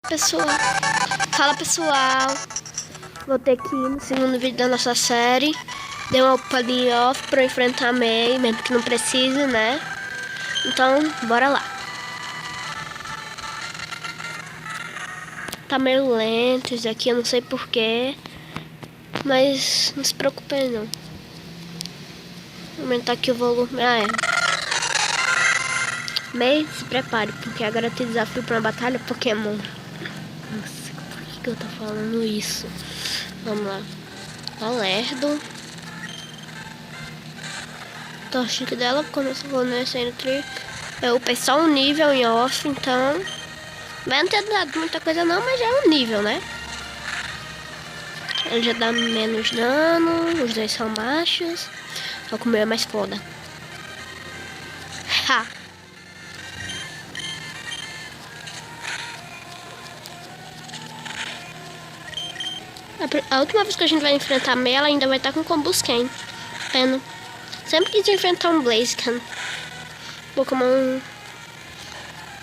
pessoal. Fala, pessoal. Voltei aqui no segundo vídeo da nossa série. Dei uma palhinha off pra eu enfrentar a May, mesmo que não precise, né? Então, bora lá. Tá meio lento isso aqui, eu não sei porquê. Mas não se preocupe não. Vou aumentar aqui o volume. Ah, é. May, se prepare, porque agora tem desafio pra uma batalha Pokémon. Nossa, por que eu tô falando isso? Vamos lá. Alerdo. Torchique dela começou nesse entre. Eu upei só um nível em off, então. Vai não ter dado muita coisa não, mas já é um nível, né? Ele já dá menos dano, os dois são machos. Só que o meu é mais foda. Ha! A última vez que a gente vai enfrentar a May, ela ainda vai estar com Combusken. Pena. Sempre quis enfrentar um Blaziken. Pokémon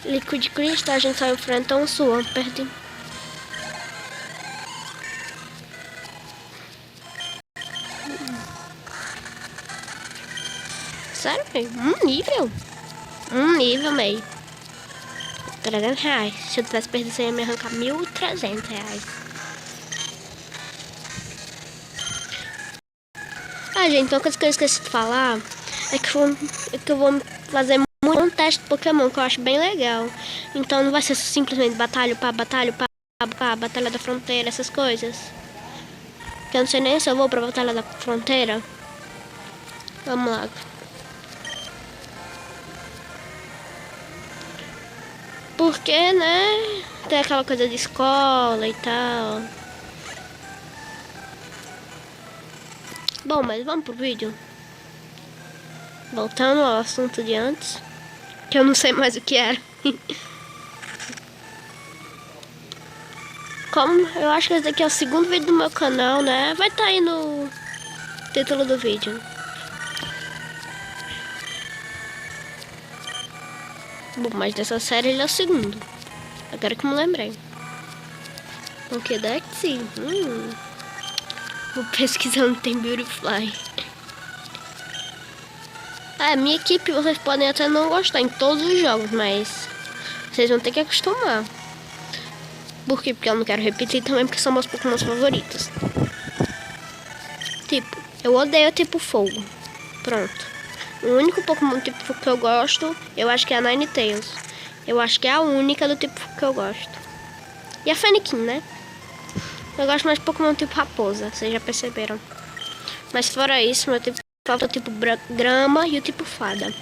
Liquid Crystal, a gente só enfrenta um Swampert. Sério, May? Um nível, May. R$300. Se eu tivesse perdido, você ia me arrancar R$1.300. Ah, gente, uma coisa que eu esqueci de falar é que eu vou fazer um teste de Pokémon que eu acho bem legal. Então não vai ser simplesmente batalha da fronteira, essas coisas. Que eu não sei nem se eu vou pra batalha da fronteira. Vamos lá. Porque, né? Tem aquela coisa de escola e tal. Bom, mas vamos pro vídeo. Voltando ao assunto de antes. Que eu não sei mais o que era. Como eu acho que esse daqui é o segundo vídeo do meu canal, né? Vai estar aí no título do vídeo. Bom, mas dessa série ele é o segundo. Agora que me lembrei. Pokédex? Vou pesquisar no tem Beautifly. Minha equipe vocês podem até não gostar em todos os jogos, mas vocês vão ter que acostumar. Por quê? Porque eu não quero repetir também, porque são meus Pokémon favoritos. Tipo, eu odeio tipo fogo. Pronto. O único Pokémon tipo que eu gosto, eu acho que é a Ninetales. Eu acho que é a única do tipo que eu gosto. E a Fennekin, né? Eu gosto mais de Pokémon tipo raposa, vocês já perceberam. Mas fora isso, meu tipo falta o tipo grama e o tipo fada.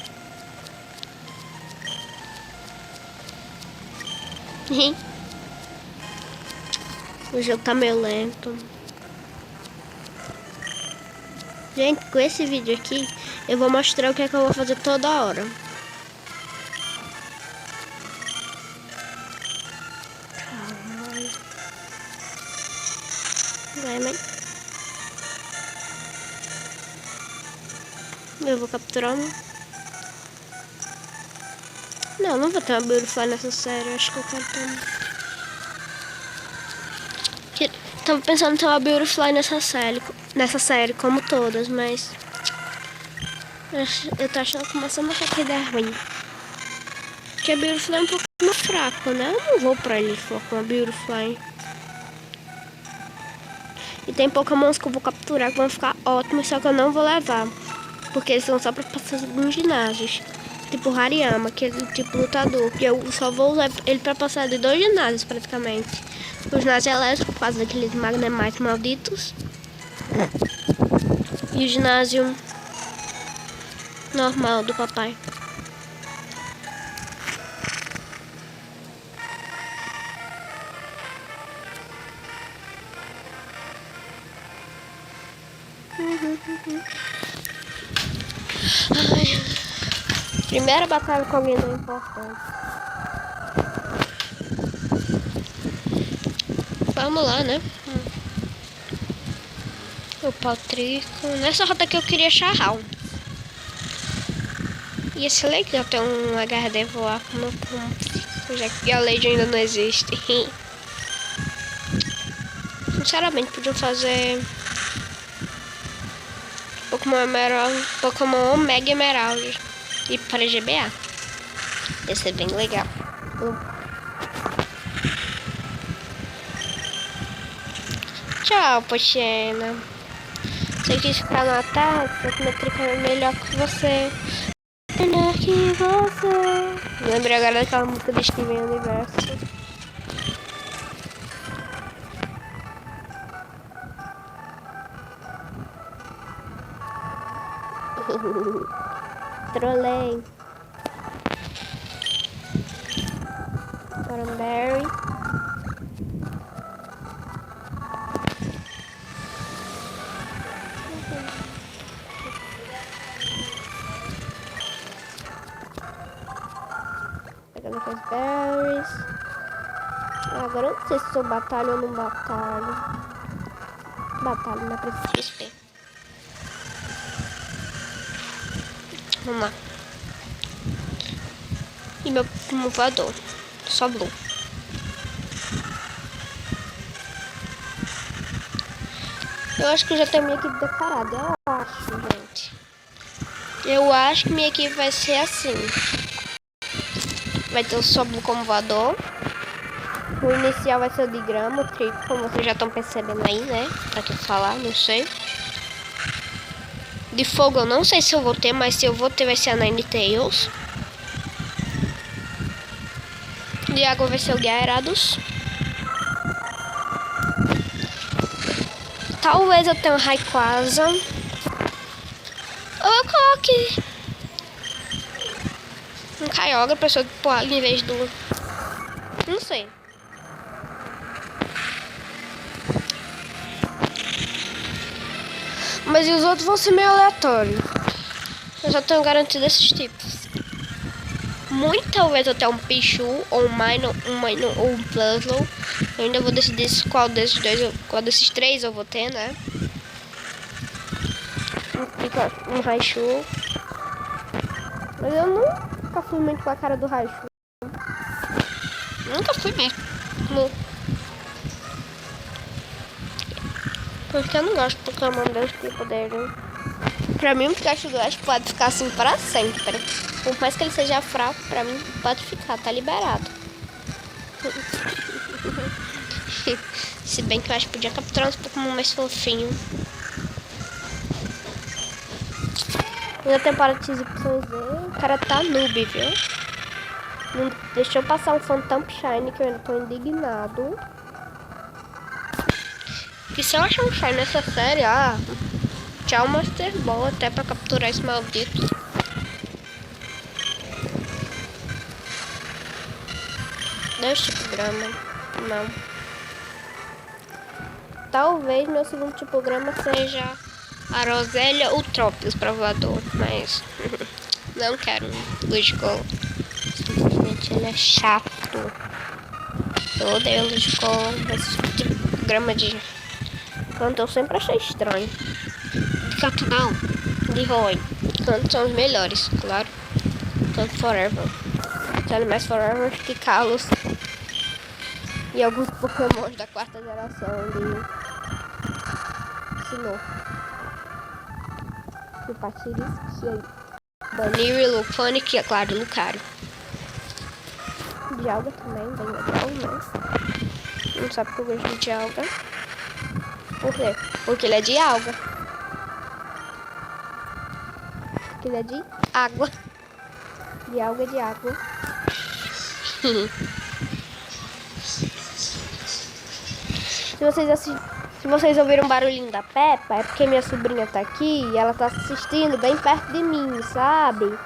O jogo tá meio lento. Gente, com esse vídeo aqui, eu vou mostrar o que é que eu vou fazer toda hora. Vai, mãe. Eu vou capturar um. Não vou ter uma Beautifly nessa série. Acho que eu quero ter. Tava pensando em ter uma Beautifly nessa série, como todas, mas eu tô achando que começando a achar que ideia ruim. Porque a Beautifly é um pouco mais fraco, né? Eu não vou pra ali com a Beautifly. E tem Pokémons que eu vou capturar que vão ficar ótimos, só que eu não vou levar. Porque eles são só pra passar nos ginásios. Tipo o Hariyama, que é do tipo lutador. Que eu só vou usar ele pra passar de 2 ginásios praticamente. O ginásio elétrico, por causa daqueles Magnemites malditos. E o ginásio normal do papai. Ai. Primeira batalha com alguém não importante. Vamos lá, né? O Patrico. Nessa rota aqui eu queria Charral. Ia ser legal ter um HRD voar como já que a Lady ainda não existe. Sinceramente, podiam fazer Pokémon Emerald, Pokémon Omega Emerald e para GBA. Ia ser bem legal. Tchau, Pochena. Você quis ficar no ataque, só que minha trica é melhor que você. Melhor que você. Lembrei agora daquela música do Steven Universo. Trolei. Thornberry. Pegando as berries. Agora eu não sei se eu batalho ou não batalho. Batalho, não precisa de XP. Vamos lá. E meu voador. Só Blue. Eu acho que eu já tenho minha equipe decorada. Eu acho, gente. Eu acho que minha equipe vai ser assim. Vai ter o Soblu como voador. O inicial vai ser o de grama, o trigo, como vocês já estão percebendo aí, né? Pra tu falar, não sei. De fogo eu não sei se eu vou ter, mas se eu vou ter vai ser a Ninetales. De água vai ser o Gyarados. Talvez eu tenha um Rayquaza. Ou eu coloque um Kyogre pra pessoa pôr em vez do... Não sei. Mas os outros vão ser meio aleatórios. Eu já tenho garantido esses tipos. Muito talvez até um Pichu, ou um Minun, ou um Plusle. Eu ainda vou decidir qual desses dois, qual desses três eu vou ter, né? Um Raichu. Mas eu nunca fui muito com a cara do Raichu. Nunca fui mesmo. Porque eu não gosto do Pokémon desse tipo dele. Pra mim, o Pikachu Glass pode ficar assim pra sempre. Por mais que ele seja fraco, pra mim pode ficar, tá liberado. Se bem que eu acho que podia capturar uns Pokémon mais fofinho. Na temporada XYZ, o cara tá noob, viu? Não deixou passar um Phantom Shine, que eu ainda tô indignado. Que se eu achar um Shine nessa série, tchau Master Ball até pra capturar esse maldito. Deixa tipo grama. Não. Talvez meu segundo tipo grama seja a Rosélia ou Tropius pra voador, mas não quero Lugicola. Simplesmente ele é chato. Eu odeio Lugicola. Esse tipo grama de canto eu sempre achei estranho. De canto não, de Roy. Canto são os melhores, claro. Canto Forever. Sendo mais Forever que Kalos. E alguns Pokémon da quarta geração de Sinnoh. O Patiriski, Baniri, Lufonic e, é claro, Lucario. Dialga também, bem legal, né? Não sabe que eu gosto de Dialga. Por quê? Porque ele é de alga. Porque ele é de água. De alga de água. Se vocês ouviram um barulhinho da Peppa, é porque minha sobrinha tá aqui e ela tá assistindo bem perto de mim, sabe?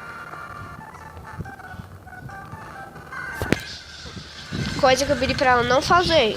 Coisa que eu pedi pra ela não fazer.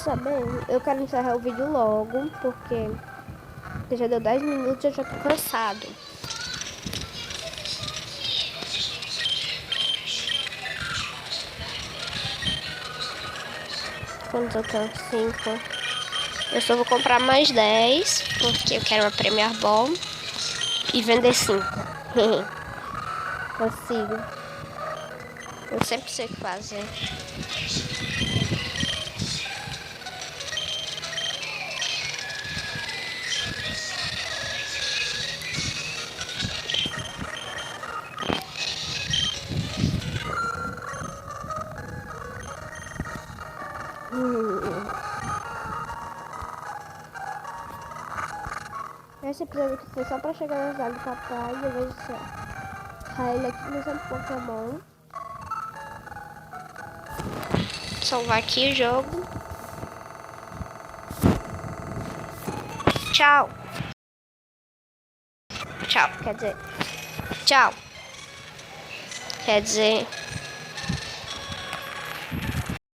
saber? Eu quero encerrar o vídeo logo, porque já deu 10 minutos e eu já tô cansado. Quantos eu tenho? 5. Eu só vou comprar mais 10, porque eu quero uma Premier Ball e vender 5. Consigo. Eu sempre sei o que fazer. Esse episódio aqui foi só pra chegar nas águas do papai e eu vejo ele aqui no centro Pokémon. Salvar aqui o jogo. Tchau. Tchau, quer dizer. Tchau. Quer dizer.